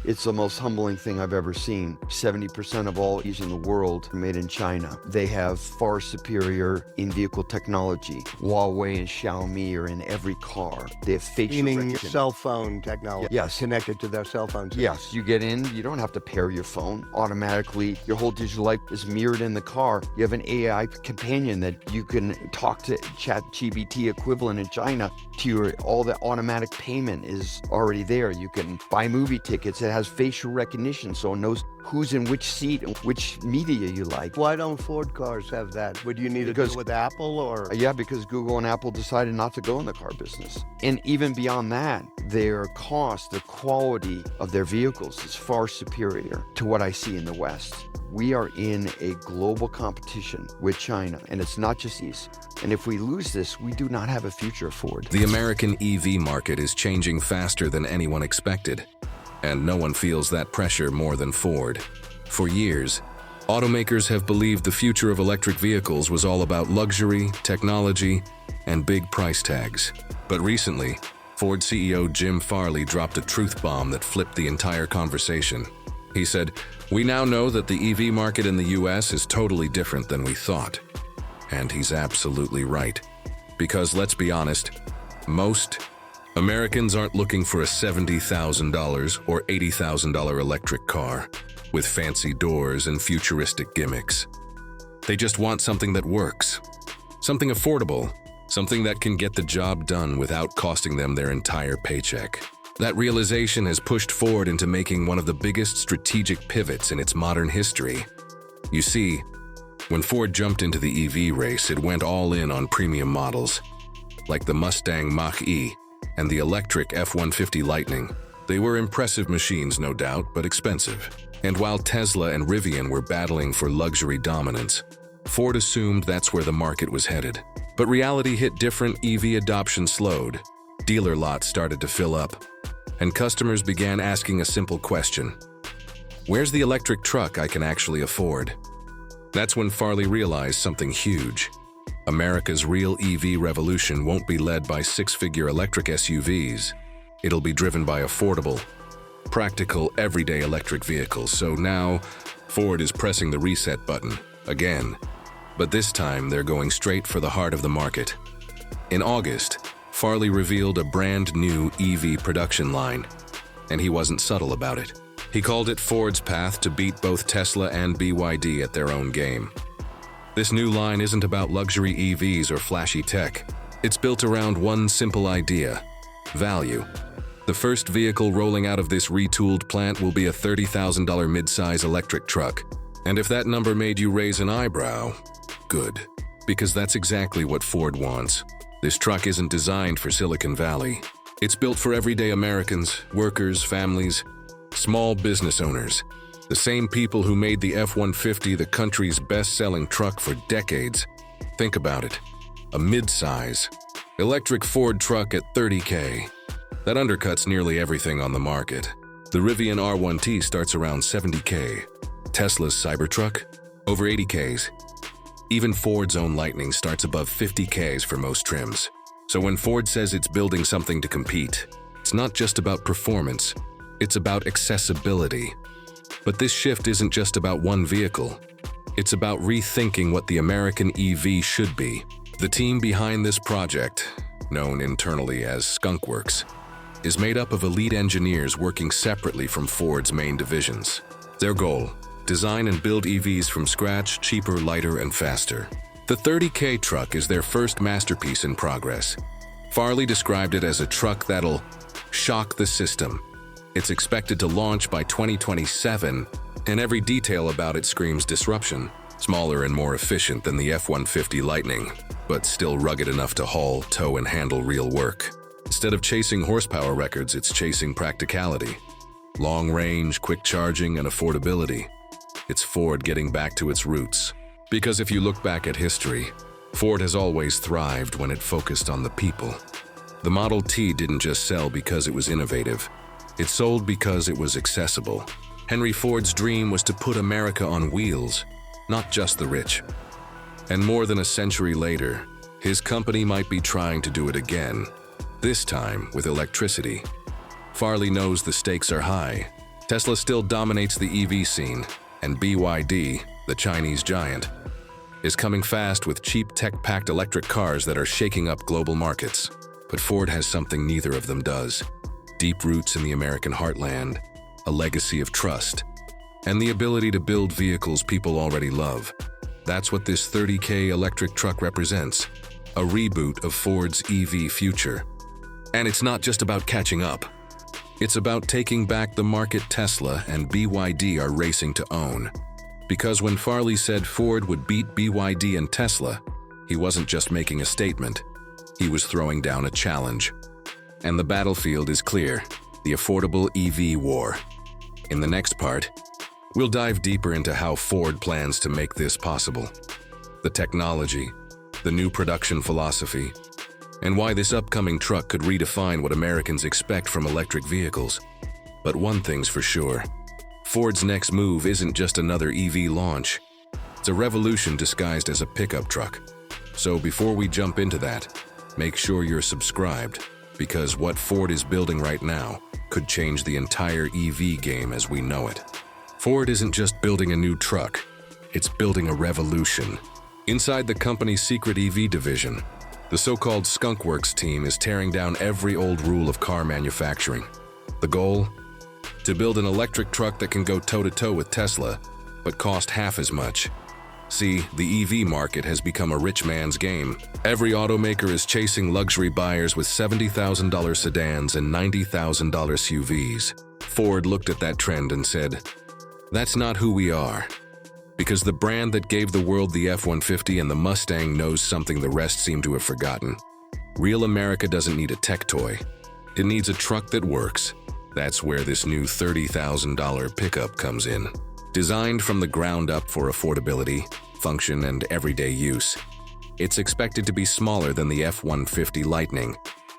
It's the most humbling thing I've ever seen. 70% of all EVs in the world are made in China. They have far superior in-vehicle technology. Huawei and Xiaomi are in every car. They have facial Meaning recognition. cell phone technology. Yes. Connected to their cell phones. Yes, you get in, you don't have to pair your phone. Automatically, your whole digital life is mirrored in the car. You have an AI companion that you can talk to, ChatGPT equivalent in China to your, all the automatic payment is already there. You can buy movie tickets. It has facial recognition, so it knows who's in which seat and which media you like. Why don't Ford cars have that? Would you need to do with Apple or? Yeah, because Google and Apple decided not to go in the car business. And even beyond that, their cost, the quality of their vehicles is far superior to what I see in the West. We are in a global competition with China, and it's not just east. And if we lose this, we do not have a future Ford. The American EV market is changing faster than anyone expected, and no one feels that pressure more than Ford. For years, automakers have believed the future of electric vehicles was all about luxury, technology, and big price tags. But recently, Ford CEO Jim Farley dropped a truth bomb that flipped the entire conversation. He said, "We now know that the EV market in the US is totally different than we thought." And he's absolutely right. Because let's be honest, most Americans aren't looking for a $70,000 or $80,000 electric car with fancy doors and futuristic gimmicks. They just want something that works, something affordable, something that can get the job done without costing them their entire paycheck. That realization has pushed Ford into making one of the biggest strategic pivots in its modern history. You see, when Ford jumped into the EV race, it went all in on premium models, like the Mustang Mach-E and the electric F-150 Lightning. They were impressive machines, no doubt, but expensive. And while Tesla and Rivian were battling for luxury dominance, Ford assumed that's where the market was headed. But reality hit different. EV adoption slowed, dealer lots started to fill up, and customers began asking a simple question: where's the electric truck I can actually afford? That's when Farley realized something huge. America's real EV revolution won't be led by six-figure electric SUVs. It'll be driven by affordable, practical, everyday electric vehicles. So now, Ford is pressing the reset button again. But this time, they're going straight for the heart of the market. In August, Farley revealed a brand new EV production line, and he wasn't subtle about it. He called it Ford's path to beat both Tesla and BYD at their own game. This new line isn't about luxury EVs or flashy tech. It's built around one simple idea: value. The first vehicle rolling out of this retooled plant will be a $30,000 mid-size electric truck. And if that number made you raise an eyebrow, good, because that's exactly what Ford wants. This truck isn't designed for Silicon Valley. It's built for everyday Americans, workers, families, small business owners, the same people who made the F-150 the country's best-selling truck for decades. Think about it. A mid-size electric Ford truck at $30K. That undercuts nearly everything on the market. The Rivian R1T starts around $70K. Tesla's Cybertruck? Over $80Ks. Even Ford's own Lightning starts above $50Ks for most trims. So when Ford says it's building something to compete, it's not just about performance, it's about accessibility. But this shift isn't just about one vehicle. It's about rethinking what the American EV should be. The team behind this project, known internally as Skunkworks, is made up of elite engineers working separately from Ford's main divisions. Their goal: design and build EVs from scratch, cheaper, lighter, and faster. The 30K truck is their first masterpiece in progress. Farley described it as a truck that'll shock the system. It's expected to launch by 2027, and every detail about it screams disruption. Smaller and more efficient than the F-150 Lightning, but still rugged enough to haul, tow, and handle real work. Instead of chasing horsepower records, it's chasing practicality. Long range, quick charging, and affordability. It's Ford getting back to its roots. Because if you look back at history, Ford has always thrived when it focused on the people. The Model T didn't just sell because it was innovative. It sold because it was accessible. Henry Ford's dream was to put America on wheels, not just the rich. And more than a century later, his company might be trying to do it again, this time with electricity. Farley knows the stakes are high. Tesla still dominates the EV scene, and BYD, the Chinese giant, is coming fast with cheap tech-packed electric cars that are shaking up global markets. But Ford has something neither of them does: deep roots in the American heartland, a legacy of trust, and the ability to build vehicles people already love. That's what this $30K electric truck represents, a reboot of Ford's EV future. And it's not just about catching up. It's about taking back the market Tesla and BYD are racing to own. Because when Farley said Ford would beat BYD and Tesla, he wasn't just making a statement. He was throwing down a challenge. And the battlefield is clear: the affordable EV war. In the next part, we'll dive deeper into how Ford plans to make this possible, the technology, the new production philosophy, and why this upcoming truck could redefine what Americans expect from electric vehicles. But one thing's for sure: Ford's next move isn't just another EV launch. It's a revolution disguised as a pickup truck. So before we jump into that, make sure you're subscribed, because what Ford is building right now could change the entire EV game as we know it. Ford isn't just building a new truck, it's building a revolution. Inside the company's secret EV division, the so-called Skunkworks team is tearing down every old rule of car manufacturing. The goal? To build an electric truck that can go toe-to-toe with Tesla, but cost half as much. See, the EV market has become a rich man's game. Every automaker is chasing luxury buyers with $70,000 sedans and $90,000 SUVs. Ford looked at that trend and said, "That's not who we are." Because the brand that gave the world the F-150 and the Mustang knows something the rest seem to have forgotten. Real America doesn't need a tech toy. It needs a truck that works. That's where this new $30,000 pickup comes in. Designed from the ground up for affordability, function, and everyday use, it's expected to be smaller than the F-150 Lightning,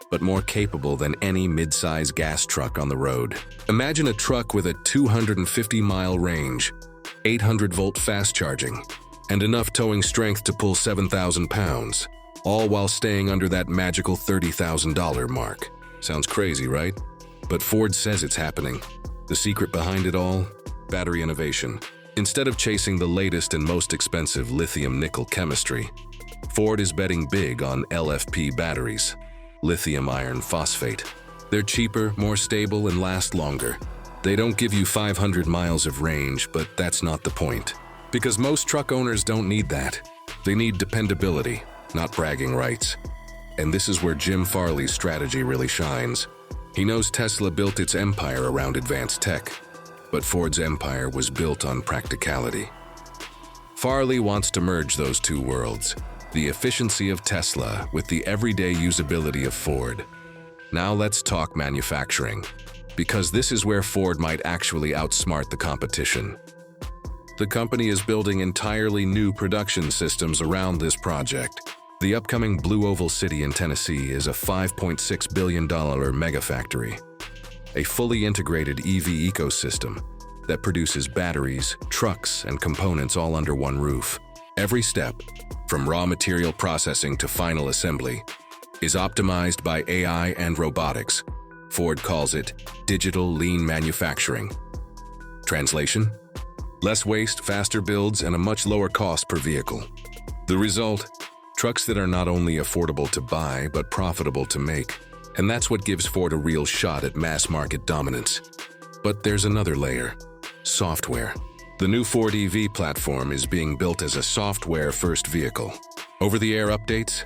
but more capable than any mid-size gas truck on the road. Imagine a truck with a 250-mile range, 800-volt fast charging, and enough towing strength to pull 7,000 pounds, all while staying under that magical $30,000 mark. Sounds crazy, right? But Ford says it's happening. The secret behind it all? Battery innovation. Instead of chasing the latest and most expensive lithium-nickel chemistry, Ford is betting big on LFP batteries, lithium iron phosphate. They're cheaper, more stable, and last longer. They don't give you 500 miles of range, but that's not the point. Because most truck owners don't need that. They need dependability, not bragging rights. And this is where Jim Farley's strategy really shines. He knows Tesla built its empire around advanced tech, but Ford's empire was built on practicality. Farley wants to merge those two worlds, the efficiency of Tesla with the everyday usability of Ford. Now let's talk manufacturing, because this is where Ford might actually outsmart the competition. The company is building entirely new production systems around this project. The upcoming Blue Oval City in Tennessee is a $5.6 billion megafactory, a fully integrated EV ecosystem that produces batteries, trucks, and components all under one roof. Every step, from raw material processing to final assembly, is optimized by AI and robotics. Ford calls it digital lean manufacturing. Translation? Less waste, faster builds, and a much lower cost per vehicle. The result? Trucks that are not only affordable to buy, but profitable to make. And that's what gives Ford a real shot at mass market dominance. But there's another layer: software. The new Ford EV platform is being built as a software-first vehicle. Over-the-air updates,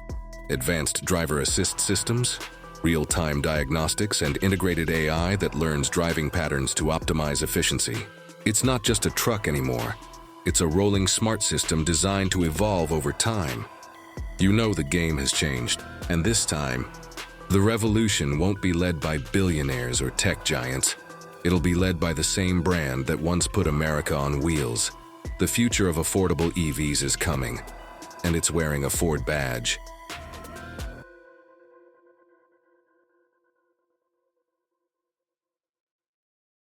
advanced driver assist systems, real-time diagnostics, and integrated AI that learns driving patterns to optimize efficiency. It's not just a truck anymore. It's a rolling smart system designed to evolve over time. You know the game has changed, and this time, the revolution won't be led by billionaires or tech giants. It'll be led by the same brand that once put America on wheels. The future of affordable EVs is coming, and it's wearing a Ford badge.